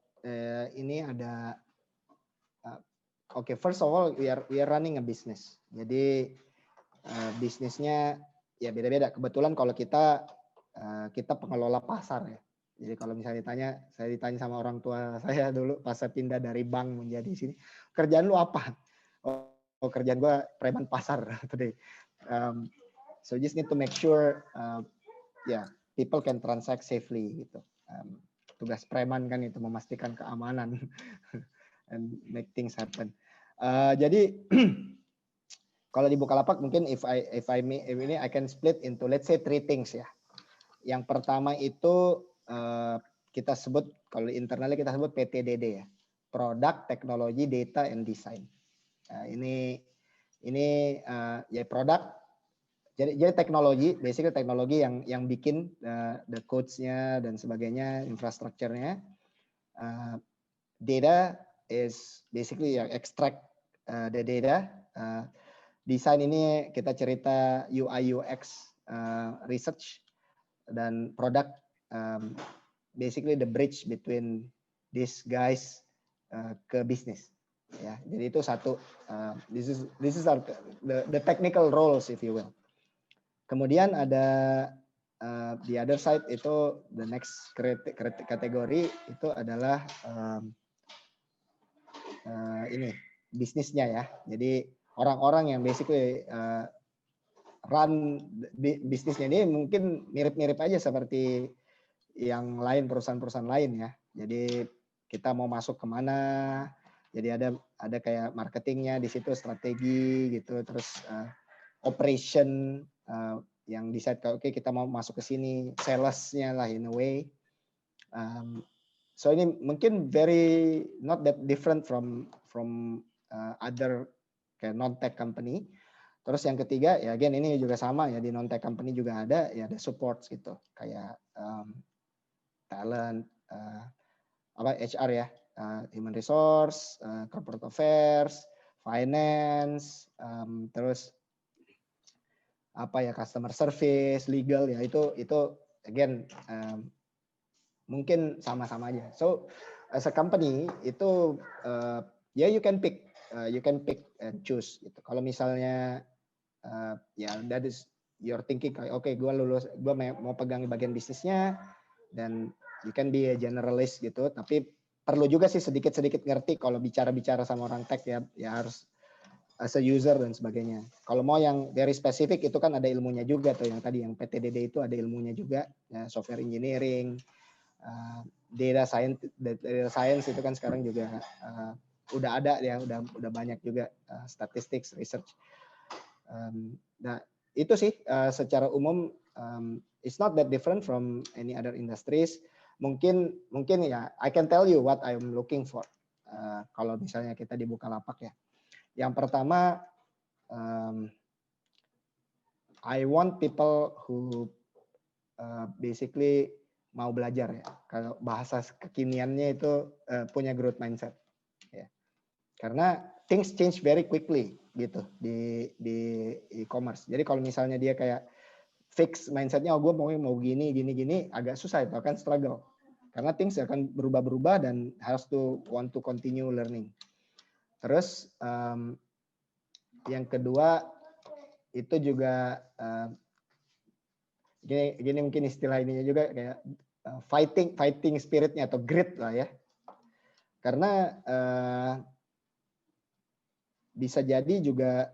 Ini ada first of all we are running a business. Jadi bisnisnya ya beda-beda. Kebetulan kalau kita pengelola pasar ya. Jadi kalau misalnya saya ditanya sama orang tua saya dulu pas saya pindah dari bank menjadi sini, kerjaan lu apa? Oh kerjaan gua preman pasar today. So just need to make sure people can transact safely gitu. Tugas preman kan itu memastikan keamanan and make things happen. Jadi kalau di Bukalapak mungkin if I can split into let's say 3 things ya. Yang pertama itu kita sebut kalau internally kita sebut PTDD ya. Product, Technology, Data and Design. Ini ya produk. Jadi teknologi, basically teknologi yang bikin the codes-nya dan sebagainya, infrastrukturnya. Data is basically extract the data. Desain ini kita cerita UI UX research dan product basically the bridge between these guys ke bisnis. Ya, jadi itu satu. This is our, the technical roles if you will. Kemudian ada the other side itu the next kategori itu adalah ini bisnisnya ya. Jadi orang-orang yang basically run bisnisnya ini mungkin mirip-mirip aja seperti yang lain perusahaan-perusahaan lain ya. Jadi kita mau masuk kemana? Jadi ada kayak marketingnya di situ, strategi gitu, terus operation yang decide oke kita mau masuk ke sini, salesnya lah in a way. So ini mungkin very not that different from other kayak non-tech company. Terus yang ketiga ya again ini juga sama ya di non-tech company juga ada ya ada support gitu kayak talent HR ya, human resource, corporate affairs, finance, terus customer service, legal ya itu again mungkin sama-sama aja. So as a company itu you can pick and choose gitu. Kalau misalnya that is you're thinking okay gue mau pegang bagian bisnisnya dan you can be a generalist gitu. Tapi perlu juga sih sedikit-sedikit ngerti kalau bicara sama orang tech ya harus as a user dan sebagainya. Kalau mau yang very spesifik itu kan ada ilmunya juga tuh yang tadi yang PTDD itu ada ilmunya juga ya, software engineering, data science itu kan sekarang juga udah ada ya udah banyak juga statistics research. Nah itu sih secara umum it's not that different from any other industries. Mungkin ya I can tell you what I'm looking for kalau misalnya kita di Bukalapak ya. Yang pertama, I want people who basically mau belajar ya. Kalau bahasa kekiniannya itu punya growth mindset. Ya. Karena things change very quickly gitu di e-commerce. Jadi kalau misalnya dia kayak fix mindsetnya, gue mau gini agak susah itu akan struggle. Karena things akan berubah-berubah dan harus want to continue learning. Terus yang kedua itu juga gini mungkin istilah ininya juga kayak fighting spiritnya atau grit lah ya. Karena bisa jadi juga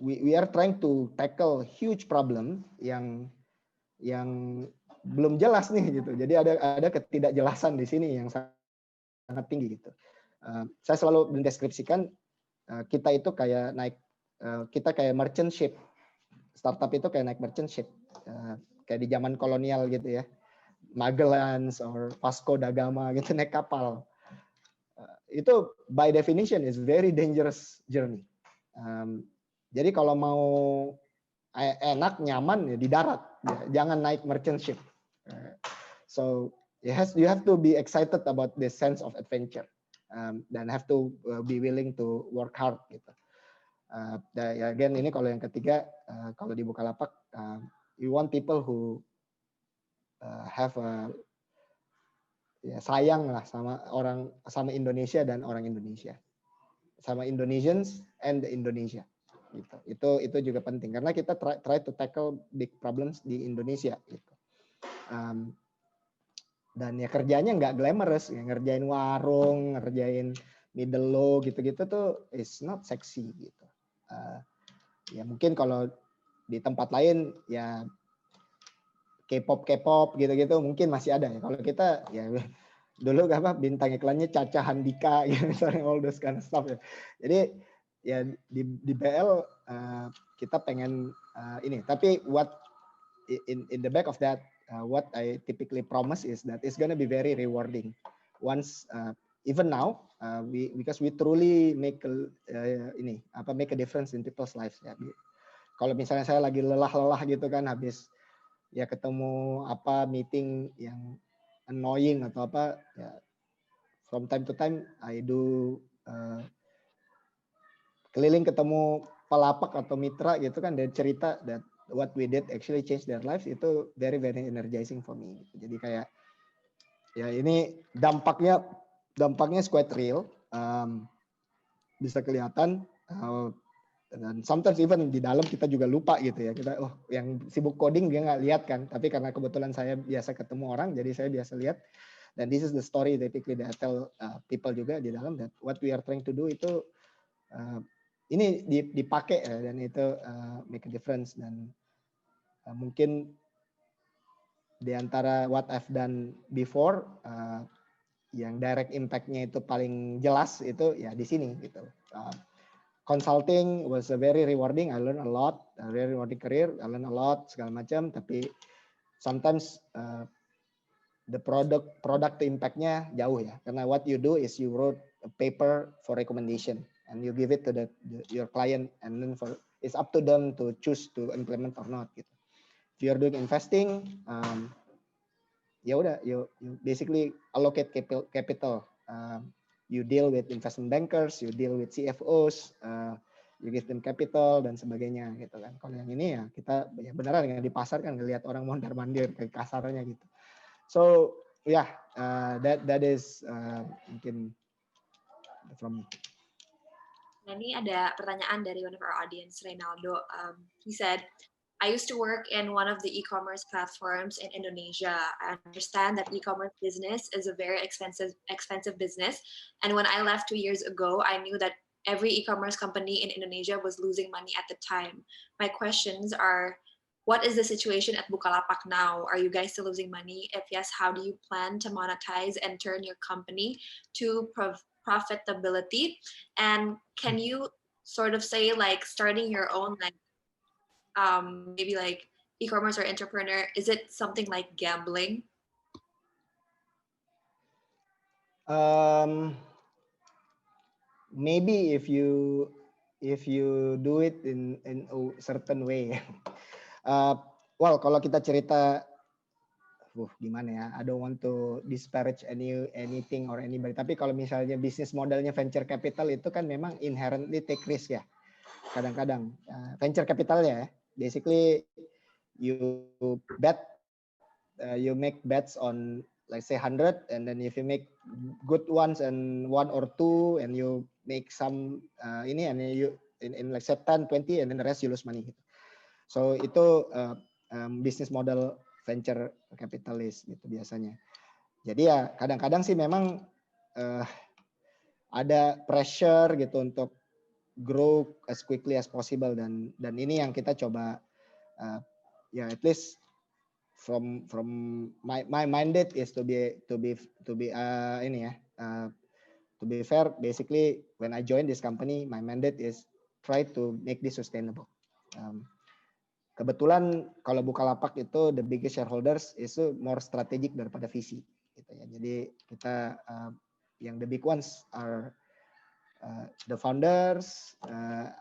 we are trying to tackle huge problem yang belum jelas nih gitu. Jadi ada ketidakjelasan di sini yang sangat tinggi gitu. Saya selalu mendeskripsikan kita itu kayak kita kayak merchant ship. Startup itu kayak naik merchant ship. Kayak di zaman kolonial gitu ya. Magellans or Vasco da Gama gitu naik kapal. Itu by definition is very dangerous journey. Jadi kalau mau enak, nyaman ya di darat, jangan naik merchant ship. So you have to be excited about the sense of adventure, dan have to be willing to work hard gitu. Again ini kalau yang ketiga, kalau di Bukalapak, you want people who have ya sayang lah sama Indonesia dan orang Indonesia, sama Indonesians and the Indonesia gitu. Itu juga penting karena kita try to tackle big problems di Indonesia gitu. Dan ya kerjanya nggak glamorous, ya ngerjain warung, ngerjain middle low gitu-gitu tuh is not sexy gitu. Ya mungkin kalau di tempat lain ya K-pop gitu-gitu mungkin masih ada ya. Kalau kita ya dulu bintang iklannya Caca Handika gitu, misalnya all those kind of stuff ya. Jadi ya di BL kita pengen ini. Tapi what in the back of that, what I typically promise is that it's gonna be very rewarding. Once even now, because we truly make a difference in people's lives ya. Kalau misalnya saya lagi lelah gitu kan, habis ya ketemu meeting yang annoying atau apa ya, from time to time I do keliling ketemu pelapak atau mitra gitu kan, dan cerita that what we did actually change their lives, itu very very energizing for me. Jadi kayak ya ini dampaknya is quite real, bisa kelihatan, dan sometimes even di dalam kita juga lupa gitu ya, kita yang sibuk coding dia nggak lihat kan, tapi karena kebetulan saya biasa ketemu orang jadi saya biasa lihat, dan this is the story typically that I tell people juga di dalam, that what we are trying to do itu ini dipakai ya, dan itu make a difference. Dan mungkin di antara what I've done before, yang direct impact-nya itu paling jelas itu ya di sini gitu. Consulting was a very rewarding. I learned a lot, a very rewarding career. I learned a lot segala macam. Tapi sometimes the product impact-nya jauh ya. Karena what you do is you wrote a paper for recommendation and you give it to your client, and then it's up to them to choose to implement or not gitu. If you're doing investing, ya udah you basically allocate capital. You deal with investment bankers, you deal with CFOs, you give them capital dan sebagainya gitu kan. Kalau yang ini ya kita ya beneran yang di pasar kan ngelihat orang mondar-mandir kayak kasarnya gitu. So yeah, that is mungkin from. Nah, ini ada pertanyaan dari one of our audience, Reynaldo. He said, I used to work in one of the e-commerce platforms in Indonesia. I understand that e-commerce business is a very expensive business. And when I left 2 years ago, I knew that every e-commerce company in Indonesia was losing money at the time. My questions are, what is the situation at Bukalapak now? Are you guys still losing money? If yes, how do you plan to monetize and turn your company to profitability? And can you sort of say like starting your own maybe like e-commerce or entrepreneur, is it something like gambling? Maybe if you do it in a certain way. Well, kalau kita cerita, gimana ya? I don't want to disparage anything or anybody. Tapi kalau misalnya bisnis modelnya venture capital itu kan memang inherently take risk ya. Kadang-kadang venture capitalnya, basically you bet, you make bets on let's say 100, and then if you make good ones and 1 or 2, and you make some ini, and you in let's say 10, 20, and then the rest you lose money gitu. So itu bisnis model venture capitalist gitu biasanya. Jadi ya kadang-kadang sih memang ada pressure gitu untuk grow as quickly as possible, dan ini yang kita coba ya at least from my mandate is to be ini ya, to be fair, basically when I join this company my mandate is try to make this sustainable. Kebetulan kalau Bukalapak itu the biggest shareholders itu more strategic daripada visi gitu ya. Jadi kita yang the big ones are the founders,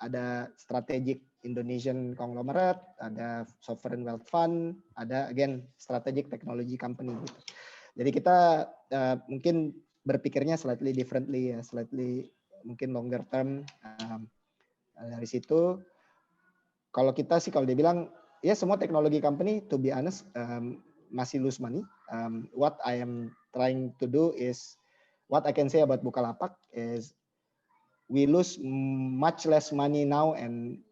ada strategic Indonesian conglomerate, ada sovereign wealth fund, ada again strategic technology company gitu. Jadi kita mungkin berpikirnya slightly differently ya, slightly mungkin longer term. Dari situ kalau kita sih kalau dibilang ya semua teknologi company to be honest masih lose money. What I am trying to do is what I can say about Bukalapak is we lose much less money now and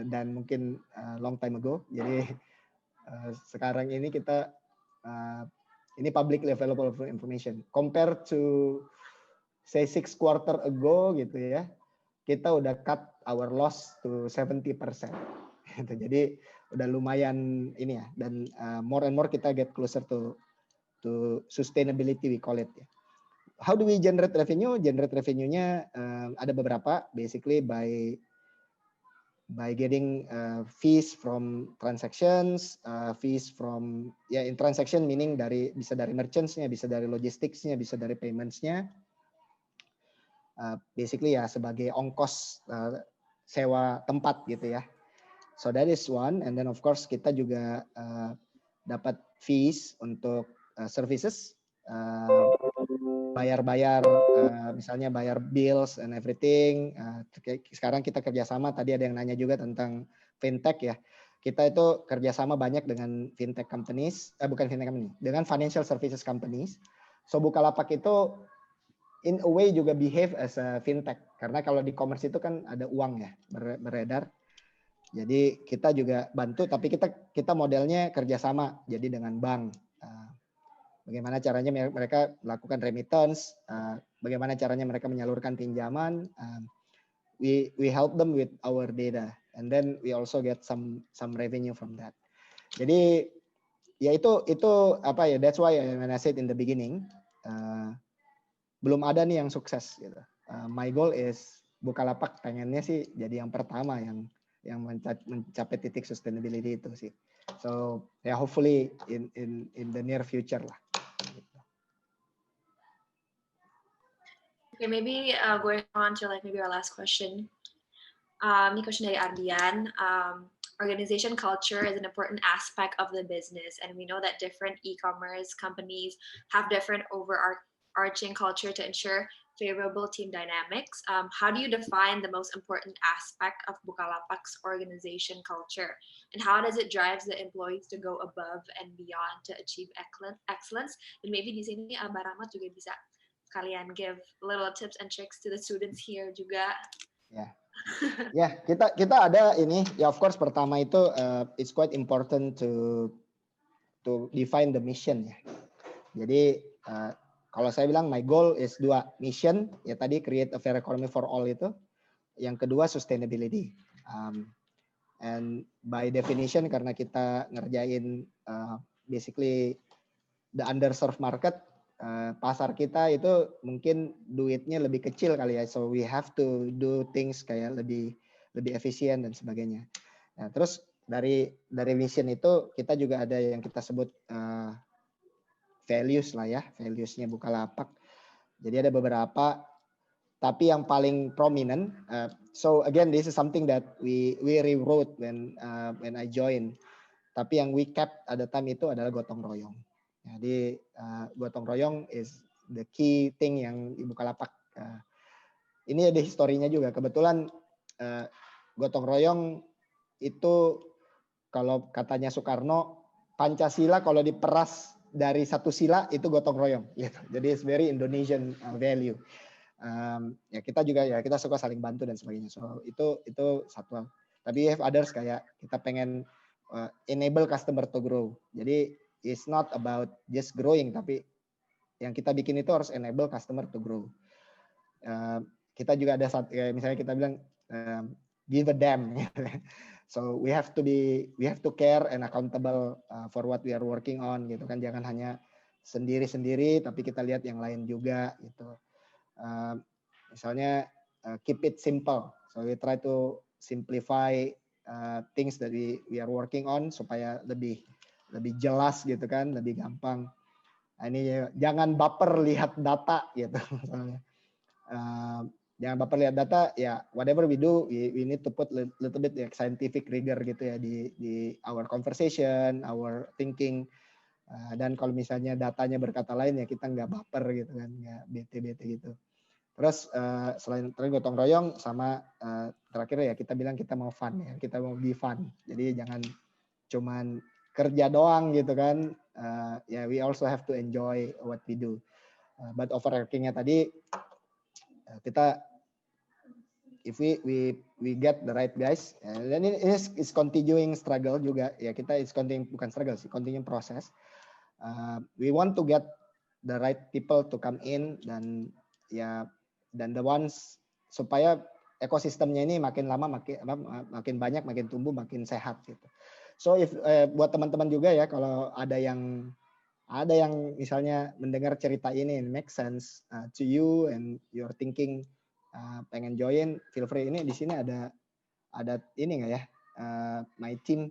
dan mungkin long time ago. Jadi sekarang ini kita ini publicly available information compared to say 6 quarter ago gitu ya. Kita udah cut our loss to 70%. Gitu. Jadi udah lumayan ini ya, dan more and more kita get closer to sustainability we call it ya. How do we generate revenue? Generate revenue-nya ada beberapa, basically by getting fees from transactions, fees from in transaction meaning bisa dari merchants-nya, bisa dari logistics-nya, bisa dari payments-nya. Basically ya sebagai ongkos sewa tempat gitu ya. So that is one, and then of course kita juga dapat fees untuk services, bayar-bayar, misalnya bayar bills and everything. Sekarang kita kerjasama, tadi ada yang nanya juga tentang fintech ya. Kita itu kerjasama banyak dengan fintech companies, bukan fintech company, dengan financial services companies. So Bukalapak itu in a way juga behave as a fintech, karena kalau di commerce itu kan ada uang ya beredar. Jadi kita juga bantu, tapi kita modelnya kerjasama, jadi dengan bank. Bagaimana caranya mereka melakukan remittance, bagaimana caranya mereka menyalurkan pinjaman. We help them with our data, and then we also get some revenue from that. Jadi ya itu apa ya? That's why when I said in the beginning, belum ada nih yang sukses gitu. My goal is Bukalapak pengennya sih jadi yang pertama yang mencapai titik sustainability itu sih. So yeah, hopefully in the near future lah. Okay, maybe going on to like maybe our last question. Ini question dari Ardian. Organization culture is an important aspect of the business, and we know that different e-commerce companies have different overarching culture to ensure favorable team dynamics. How do you define the most important aspect of Bukalapak's organization culture, and how does it drive the employees to go above and beyond to achieve excellence? And maybe di sini Mbak Rahmat juga bisa kalian give little tips and tricks to the students here juga. Ya, yeah. Kita ada ini ya, of course pertama itu it's quite important to define the mission ya. Jadi kalau saya bilang my goal is 2, mission ya tadi create a fair economy for all itu. Yang kedua sustainability. And by definition karena kita ngerjain basically the underserved market, pasar kita itu mungkin duitnya lebih kecil kali ya, so we have to do things kayak lebih efisien dan sebagainya. Nah, terus dari mission itu kita juga ada yang kita sebut values lah ya, valuesnya Bukalapak. Jadi ada beberapa, tapi yang paling prominent. So again, this is something that we rewrote when I joined. Tapi yang we kept at the time itu adalah gotong royong. Jadi gotong royong is the key thing yang di Bukalapak. Ini ada historinya juga. Kebetulan gotong royong itu kalau katanya Soekarno, Pancasila kalau diperas dari satu sila itu gotong royong. Gitu. Jadi it's very Indonesian value. Ya kita juga ya kita suka saling bantu dan sebagainya. So itu satu. Tapi we have others kayak kita pengen enable customer to grow. Jadi it's not about just growing, tapi yang kita bikin itu harus enable customer to grow. Kita juga ada misalnya kita bilang give a damn. So we have to care and accountable for what we are working on gitu kan, jangan hanya sendiri-sendiri tapi kita lihat yang lain juga gitu. Misalnya keep it simple, so we try to simplify things that we are working on supaya lebih jelas gitu kan, lebih gampang. Nah, ini jangan baper lihat data gitu misalnya. Jangan baper lihat data, ya whatever we do, we need to put little bit like scientific rigor gitu ya di our conversation, our thinking. Dan kalau misalnya datanya berkata lain ya kita nggak baper gitu kan, nggak bete-bete gitu. Terus selain gotong royong sama terakhir ya kita bilang kita mau fun ya, kita mau be fun. Jadi jangan cuman kerja doang gitu kan. Ya we also have to enjoy what we do. But overarchingnya tadi kita if we get the right guys, dan ini is continuing struggle juga ya, kita is continuing, bukan struggle sih, continuing proses. We want to get the right people to come in dan the ones supaya ekosistemnya ini makin lama makin banyak, makin tumbuh, makin sehat gitu. So if buat teman-teman juga ya, kalau ada yang misalnya mendengar cerita ini make sense to you and you're thinking pengen join, feel free. Ini di sini ada ini nggak ya, my team,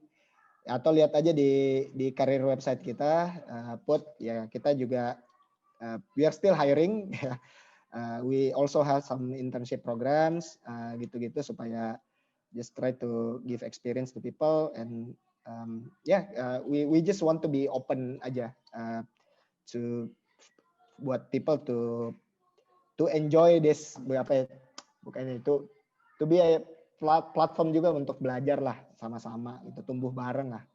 atau lihat aja di karir website kita, put ya, kita juga we are still hiring. We also have some internship programs gitu-gitu supaya just try to give experience to people and we just want to be open aja to buat people to enjoy this, apa ya, bukan itu, to be a platform juga untuk belajar lah sama-sama, itu tumbuh bareng lah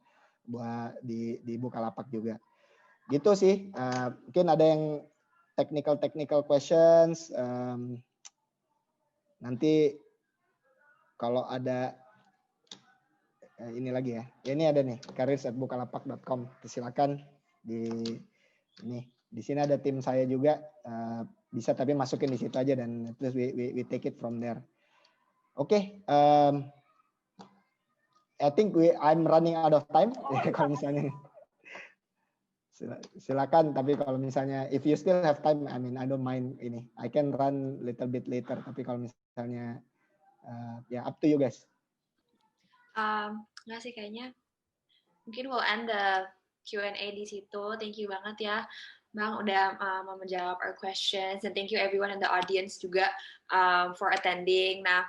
buat di Bukalapak juga gitu sih. Mungkin ada yang technical questions, nanti kalau ada ini lagi ya, ini ada nih careers@bukalapak.com, silakan di sini ada tim saya juga, bisa tapi masukin di situ aja dan terus we take it from there. Oke, I think I'm running out of time. Kalau misalnya silakan, tapi kalau misalnya if you still have time, I mean I don't mind ini, I can run little bit later, tapi kalau misalnya ya up to you guys. Nggak sih, kayaknya mungkin we'll end the Q&A di situ. Thank you banget ya Bang udah mau menjawab our questions, and thank you everyone in the audience juga for attending. Nah,